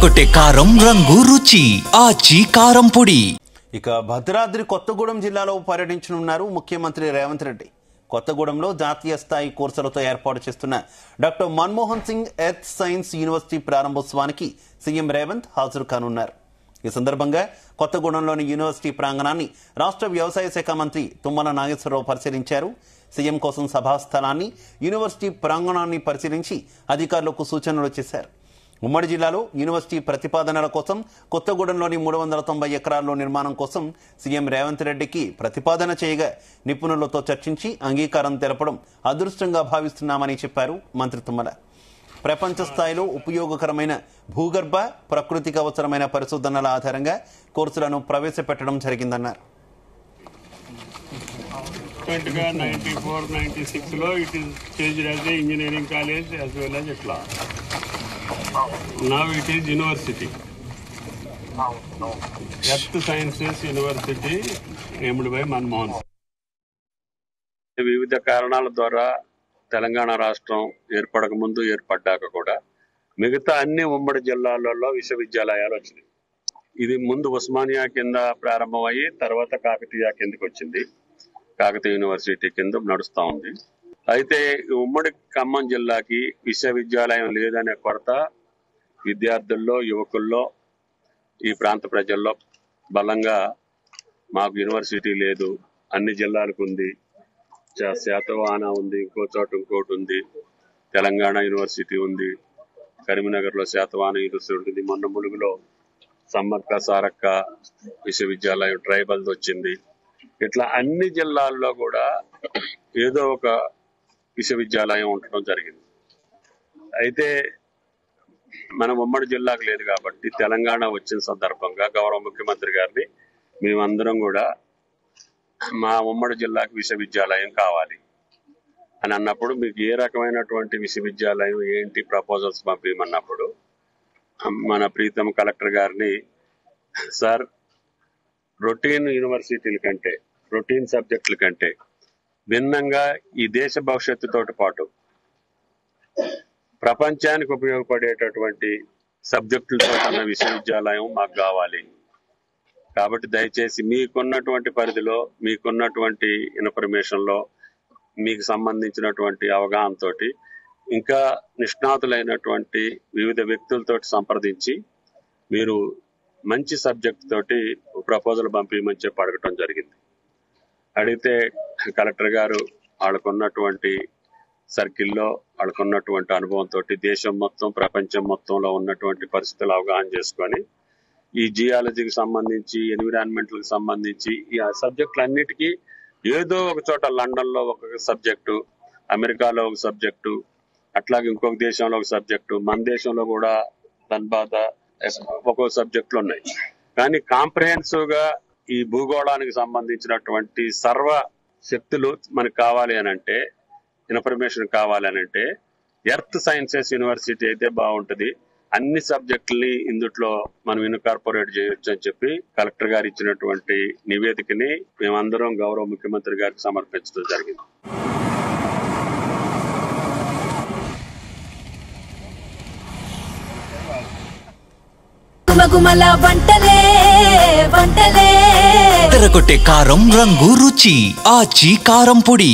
అదరగొట్టే కారం రంగు రుచి ఆచి కారం పొడి. ఇక భద్రాద్రి కొత్తగూడెం జిల్లాలో పర్యటించనున్నారు ముఖ్యమంత్రి రేవంత్ రెడ్డి. కొత్తగూడెంలో జాతీయ స్థాయి కోర్సులతో ఏర్పాటు చేస్తున్న doctor Manmohan Singh earth science university ప్రారంభోత్సవానికి సీఎం రేవంత్ హాజరు కానున్నారు. ఈ సందర్భంగా కొత్తగూడెంలోని యూనివర్సిటీ ప్రాంగణాన్ని రాష్ట్ర వ్యవసాయ శాఖ మంత్రి తుమ్మల నాగేశ్వరరావు పరిశీలించారు. సీఎం కోసం సభా స్థలాన్ని, యూనివర్సిటీ ప్రాంగణాన్ని పరిశీలించి అధికారులకు సూచనలు చేశారు. ఉమ్మడి జిల్లాలో యూనివర్సిటీ ప్రతిపాదనల కోసం కొత్తగూడెంలోని 390 ఎకరాల్లో నిర్మాణం కోసం సీఎం రేవంత్ రెడ్డికి ప్రతిపాదన చేయగా నిపుణులతో చర్చించి అంగీకారం తెలపడం అదృష్టంగా భావిస్తున్నామని చెప్పారు మంత్రి తుమ్మల. ప్రపంచ స్థాయిలో ఉపయోగకరమైన భూగర్భ, ప్రకృతికి అవసరమైన పరిశోధనల ఆధారంగా కోర్సులను ప్రవేశపెట్టడం జరిగిందన్నారు. 94-96 లో it is changed as a engineering college as well as a law. Now it is university. Earth Sciences University named by Manmohan. వివిధ కారణాల ద్వారా తెలంగాణ రాష్ట్రం ఏర్పడక ముందు, ఏర్పడ్డాక కూడా మిగతా అన్ని ఉమ్మడి జిల్లాలలో విశ్వవిద్యాలయాలు వచ్చినాయి. ఇది ముందు ఉస్మానియా కింద ప్రారంభమయ్యి తర్వాత కాకతీయ కిందకి వచ్చింది. కాకతీయ యూనివర్సిటీ కింద నడుస్తూ ఉంది. అయితే ఉమ్మడి ఖమ్మం జిల్లాకి విశ్వవిద్యాలయం లేదనే కొరత విద్యార్థుల్లో, యువకుల్లో, ఈ ప్రాంత ప్రజల్లో బలంగా మాకు యూనివర్సిటీ లేదు, అన్ని జిల్లాలకు ఉంది, శాతవాహన ఉంది, ఇంకో చోట ఇంకోటి ఉంది, తెలంగాణ యూనివర్సిటీ ఉంది, కరీంనగర్ లో శాతవాహన యూనివర్సిటీ ఉంటుంది, మొన్న ములుగులో సమ్మక్క సారక్క విశ్వవిద్యాలయం ట్రైబల్ వచ్చింది. ఇట్లా అన్ని జిల్లాల్లో కూడా ఏదో ఒక విశ్వవిద్యాలయం ఉండటం జరిగింది. అయితే మనం ఉమ్మడి జిల్లాకు లేదు కాబట్టి తెలంగాణ వచ్చిన సందర్భంగా గౌరవ ముఖ్యమంత్రి గారిని మేమందరం కూడా మా ఉమ్మడి జిల్లాకు విశ్వవిద్యాలయం కావాలి అని అన్నప్పుడు, మీకు ఏ రకమైనటువంటి విశ్వవిద్యాలయం ఏంటి ప్రపోజల్స్ పంపించమన్నప్పుడు మన ప్రీతం కలెక్టర్ గారిని, సార్ రొటీన్ యూనివర్సిటీల కంటే, రొటీన్ సబ్జెక్టుల కంటే భిన్నంగా ఈ దేశ భవిష్యత్తుతో పాటు ప్రపంచానికి ఉపయోగపడేటటువంటి సబ్జెక్టులతో ఉన్న విశ్వవిద్యాలయం మాకు కావాలి. కాబట్టి దయచేసి మీకున్నటువంటి పరిధిలో, మీకున్నటువంటి ఇన్ఫర్మేషన్ లో, మీకు సంబంధించినటువంటి అవగాహనతో ఇంకా నిష్ణాతులైనటువంటి వివిధ వ్యక్తులతో సంప్రదించి మీరు మంచి సబ్జెక్ట్ తోటి ప్రపోజల్ పంపించమని చెప్పి అడగటం జరిగింది. అడిగితే కలెక్టర్ గారు వాళ్ళకున్నటువంటి సర్కిల్లో, వాళ్ళకున్నటువంటి అనుభవంతో దేశం మొత్తం, ప్రపంచం మొత్తంలో ఉన్నటువంటి పరిస్థితులు అవగాహన చేసుకొని ఈ జియాలజీకి సంబంధించి, ఎన్విరాన్మెంట్ కి సంబంధించి ఈ సబ్జెక్టులన్నిటికీ ఏదో ఒక చోట లండన్ లో ఒక సబ్జెక్టు, అమెరికాలో ఒక సబ్జెక్టు, అట్లాగే ఇంకొక దేశంలో ఒక సబ్జెక్టు, మన దేశంలో కూడా ధన్బాద ఒక్కో సబ్జెక్టులు ఉన్నాయి. కానీ కాంప్రహెన్సివ్ గా ఈ భూగోళానికి సంబంధించినటువంటి సర్వ శక్తులు మనకు కావాలి అని అంటే, ఇన్ఫర్మేషన్ కావాలి అని అంటే ఎర్త్ సైన్సెస్ యూనివర్సిటీ అయితే బాగుంటది. అన్ని సబ్జెక్టుల్ని ఇందుట్లో మనం ఇన్కార్పొరేట్ చేయొచ్చు అని చెప్పి కలెక్టర్ గారు ఇచ్చినటువంటి నివేదికని మేమందరం గౌరవ ముఖ్యమంత్రి గారికి సమర్పించడం జరిగింది. అదరగొట్టే కారం రంగు రుచి ఆచి కారం పొడి.